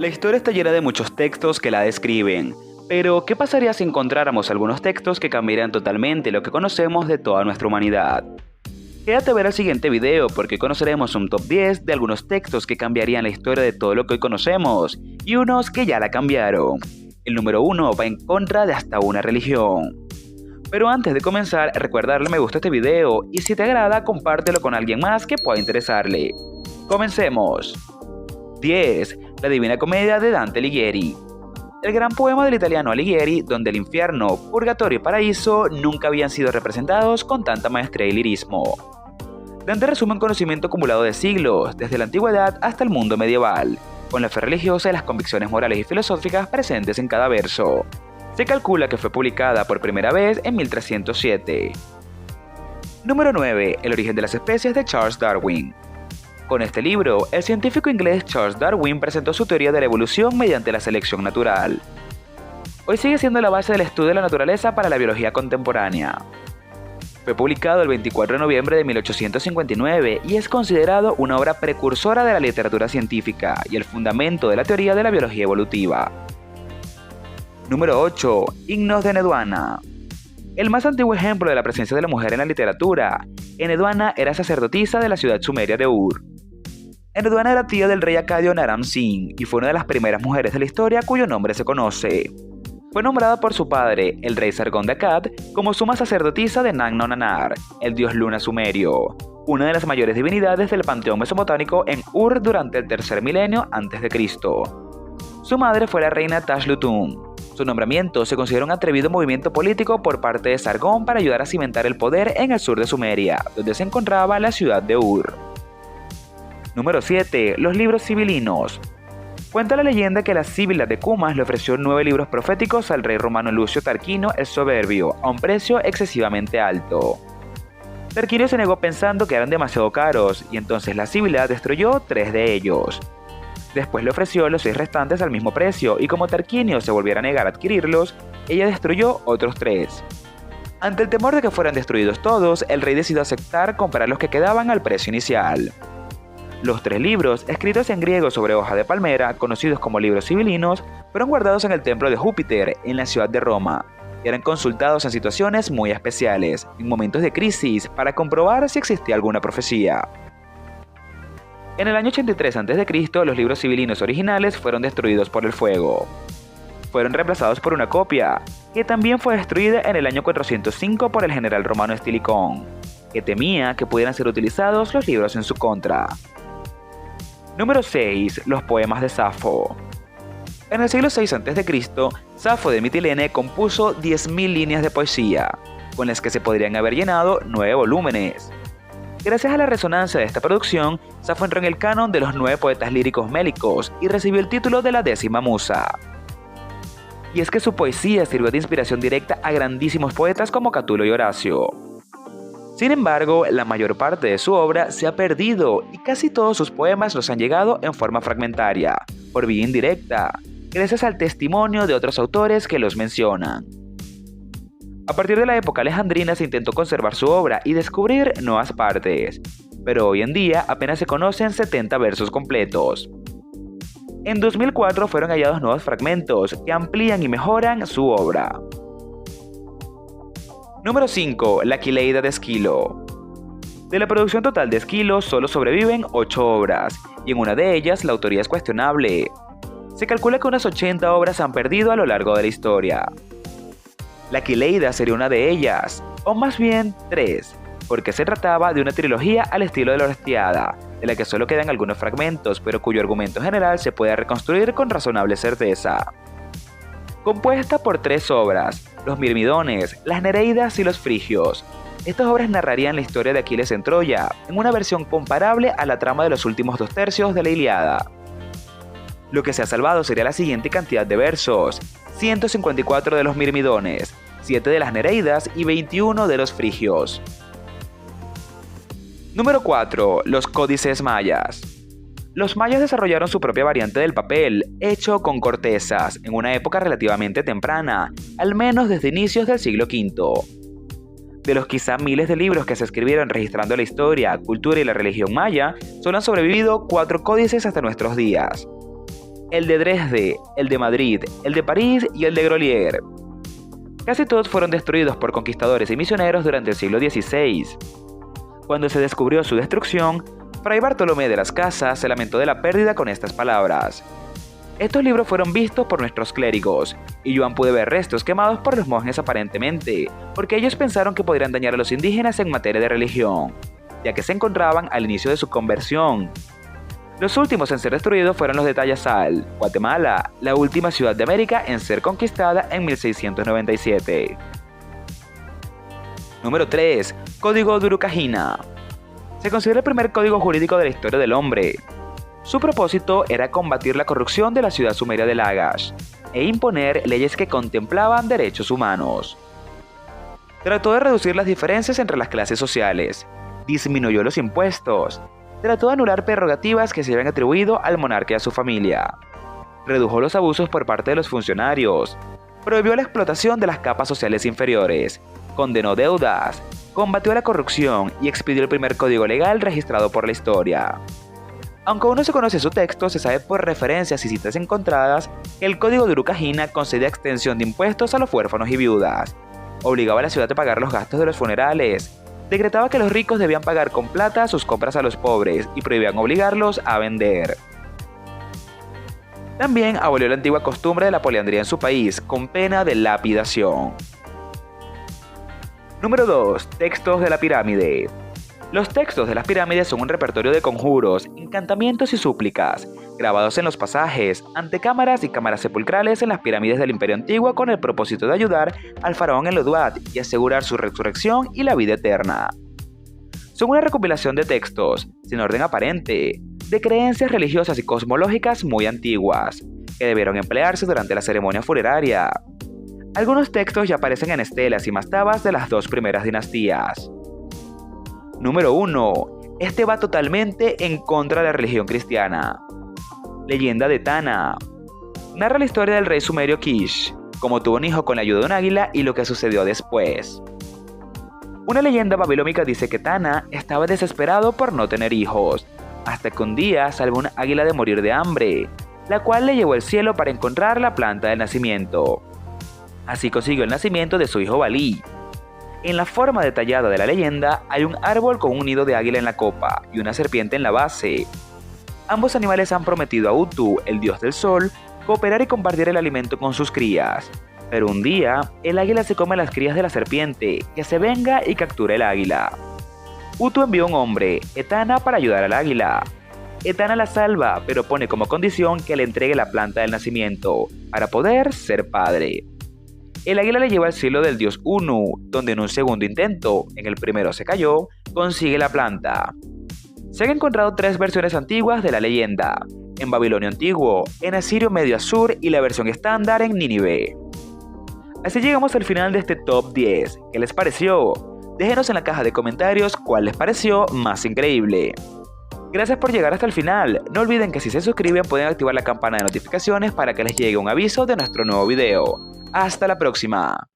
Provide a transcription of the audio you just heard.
La historia está llena de muchos textos que la describen, pero ¿qué pasaría si encontráramos algunos textos que cambiarían totalmente lo que conocemos de toda nuestra humanidad? Quédate a ver el siguiente video porque conoceremos un top 10 de algunos textos que cambiarían la historia de todo lo que hoy conocemos y unos que ya la cambiaron. El número 1 va en contra de hasta una religión. Pero antes de comenzar, recuerda darle me gusta a este video y si te agrada, compártelo con alguien más que pueda interesarle. Comencemos. 10. La Divina Comedia de Dante Alighieri. El gran poema del italiano Alighieri, donde el infierno, purgatorio y paraíso nunca habían sido representados con tanta maestría y lirismo. Dante resume un conocimiento acumulado de siglos, desde la antigüedad hasta el mundo medieval, con la fe religiosa y las convicciones morales y filosóficas presentes en cada verso. Se calcula que fue publicada por primera vez en 1307. Número 9. El origen de las especies de Charles Darwin. Con este libro, el científico inglés Charles Darwin presentó su teoría de la evolución mediante la selección natural. Hoy sigue siendo la base del estudio de la naturaleza para la biología contemporánea. Fue publicado el 24 de noviembre de 1859 y es considerado una obra precursora de la literatura científica y el fundamento de la teoría de la biología evolutiva. Número 8. Himnos de Enheduanna. El más antiguo ejemplo de la presencia de la mujer en la literatura, Enheduanna era sacerdotisa de la ciudad sumeria de Ur. Enheduanna era tía del rey acadio Naram-Sin y fue una de las primeras mujeres de la historia cuyo nombre se conoce. Fue nombrada por su padre, el rey Sargón de Akkad, como suma sacerdotisa de Nanna-Nannar, el dios luna sumerio, una de las mayores divinidades del panteón mesopotámico en Ur durante el tercer milenio a.C. Su madre fue la reina Tashlutun. Su nombramiento se considera un atrevido movimiento político por parte de Sargón para ayudar a cimentar el poder en el sur de Sumeria, donde se encontraba la ciudad de Ur. Número 7. Los libros sibilinos. Cuenta la leyenda que la Sibila de Cumas le ofreció 9 libros proféticos al rey romano Lucio Tarquinio el Soberbio, a un precio excesivamente alto. Tarquinio se negó pensando que eran demasiado caros, y entonces la Sibila destruyó 3 de ellos. Después le ofreció los 6 restantes al mismo precio, y como Tarquinio se volviera a negar a adquirirlos, ella destruyó otros 3. Ante el temor de que fueran destruidos todos, el rey decidió aceptar comprar los que quedaban al precio inicial. Los 3 libros, escritos en griego sobre hoja de palmera, conocidos como libros sibilinos, fueron guardados en el templo de Júpiter, en la ciudad de Roma, y eran consultados en situaciones muy especiales, en momentos de crisis, para comprobar si existía alguna profecía. En el año 83 a.C., los libros sibilinos originales fueron destruidos por el fuego. Fueron reemplazados por una copia, que también fue destruida en el año 405 por el general romano Estilicón, que temía que pudieran ser utilizados los libros en su contra. Número 6. Los poemas de Safo. En el siglo VI a.C., Safo de Mitilene compuso 10.000 líneas de poesía, con las que se podrían haber llenado 9 volúmenes. Gracias a la resonancia de esta producción, Safo entró en el canon de los 9 poetas líricos mélicos y recibió el título de la 10ª musa. Y es que su poesía sirvió de inspiración directa a grandísimos poetas como Catulo y Horacio. Sin embargo, la mayor parte de su obra se ha perdido y casi todos sus poemas nos han llegado en forma fragmentaria, por vía indirecta, gracias al testimonio de otros autores que los mencionan. A partir de la época alejandrina se intentó conservar su obra y descubrir nuevas partes, pero hoy en día apenas se conocen 70 versos completos. En 2004 fueron hallados nuevos fragmentos que amplían y mejoran su obra. Número 5. La Quileida de Esquilo. De la producción total de Esquilo solo sobreviven 8 obras, y en una de ellas la autoría es cuestionable. Se calcula que unas 80 obras se han perdido a lo largo de la historia. La Quileida sería una de ellas, o más bien 3, porque se trataba de una trilogía al estilo de la Orestiada, de la que solo quedan algunos fragmentos, pero cuyo argumento general se puede reconstruir con razonable certeza. Compuesta por 3 obras, los Mirmidones, las Nereidas y los Frigios. Estas obras narrarían la historia de Aquiles en Troya, en una versión comparable a la trama de los últimos 2 tercios de la Ilíada. Lo que se ha salvado sería la siguiente cantidad de versos: 154 de los Mirmidones, 7 de las Nereidas y 21 de los Frigios. Número 4. Los códices mayas. Los mayas desarrollaron su propia variante del papel, hecho con cortezas, en una época relativamente temprana, al menos desde inicios del siglo V. De los quizá miles de libros que se escribieron registrando la historia, cultura y la religión maya, solo han sobrevivido 4 códices hasta nuestros días. el de Dresde, el de Madrid, el de París y el de Grolier. Casi todos fueron destruidos por conquistadores y misioneros durante el siglo XVI. Cuando se descubrió su destrucción, Fray Bartolomé de las Casas se lamentó de la pérdida con estas palabras: estos libros fueron vistos por nuestros clérigos, y yo aún pude ver restos quemados por los monjes aparentemente, porque ellos pensaron que podrían dañar a los indígenas en materia de religión, ya que se encontraban al inicio de su conversión. Los últimos en ser destruidos fueron los de Tayasal, Guatemala, la última ciudad de América en ser conquistada en 1697. Número 3. Código de Urukagina. Se considera el primer código jurídico de la historia del hombre. Su propósito era combatir la corrupción de la ciudad sumeria de Lagash e imponer leyes que contemplaban derechos humanos. Trató de reducir las diferencias entre las clases sociales, disminuyó los impuestos, trató de anular prerrogativas que se habían atribuido al monarca y a su familia, redujo los abusos por parte de los funcionarios, prohibió la explotación de las capas sociales inferiores, condenó deudas, combatió la corrupción y expidió el primer código legal registrado por la historia. Aunque aún no se conoce su texto, se sabe por referencias y citas encontradas que el Código de Urukagina concedía extensión de impuestos a los huérfanos y viudas, obligaba a la ciudad a pagar los gastos de los funerales, decretaba que los ricos debían pagar con plata sus compras a los pobres y prohibían obligarlos a vender. También abolió la antigua costumbre de la poliandría en su país, con pena de lapidación. Número 2. Textos de la pirámide. Los textos de las pirámides son un repertorio de conjuros, encantamientos y súplicas, grabados en los pasajes, antecámaras y cámaras sepulcrales en las pirámides del Imperio Antiguo con el propósito de ayudar al faraón en Enlil y asegurar su resurrección y la vida eterna. Son una recopilación de textos, sin orden aparente, de creencias religiosas y cosmológicas muy antiguas, que debieron emplearse durante la ceremonia funeraria. Algunos textos ya aparecen en estelas y mastabas de las dos primeras dinastías. Número 1. Este va totalmente en contra de la religión cristiana. Leyenda de Tana. Narra la historia del rey sumerio Kish, cómo tuvo un hijo con la ayuda de un águila y lo que sucedió después. Una leyenda babilónica dice que Tana estaba desesperado por no tener hijos, hasta que un día salvó un águila de morir de hambre, la cual le llevó al cielo para encontrar la planta del nacimiento. Así consiguió el nacimiento de su hijo Balí. En la forma detallada de la leyenda hay un árbol con un nido de águila en la copa y una serpiente en la base. Ambos animales han prometido a Utu, el dios del sol, cooperar y compartir el alimento con sus crías. Pero un día, el águila se come a las crías de la serpiente, que se venga y captura el águila. Utu envió un hombre, Etana, para ayudar al águila. Etana la salva, pero pone como condición que le entregue la planta del nacimiento, para poder ser padre. El águila le lleva al cielo del dios Unu, donde en un segundo intento, en el primero se cayó, consigue la planta. Se han encontrado 3 versiones antiguas de la leyenda, en Babilonio antiguo, en Asirio Medio Asur y la versión estándar en Nínive. Así llegamos al final de este top 10. ¿Qué les pareció? Déjenos en la caja de comentarios cuál les pareció más increíble. Gracias por llegar hasta el final. No olviden que si se suscriben pueden activar la campana de notificaciones para que les llegue un aviso de nuestro nuevo video. ¡Hasta la próxima!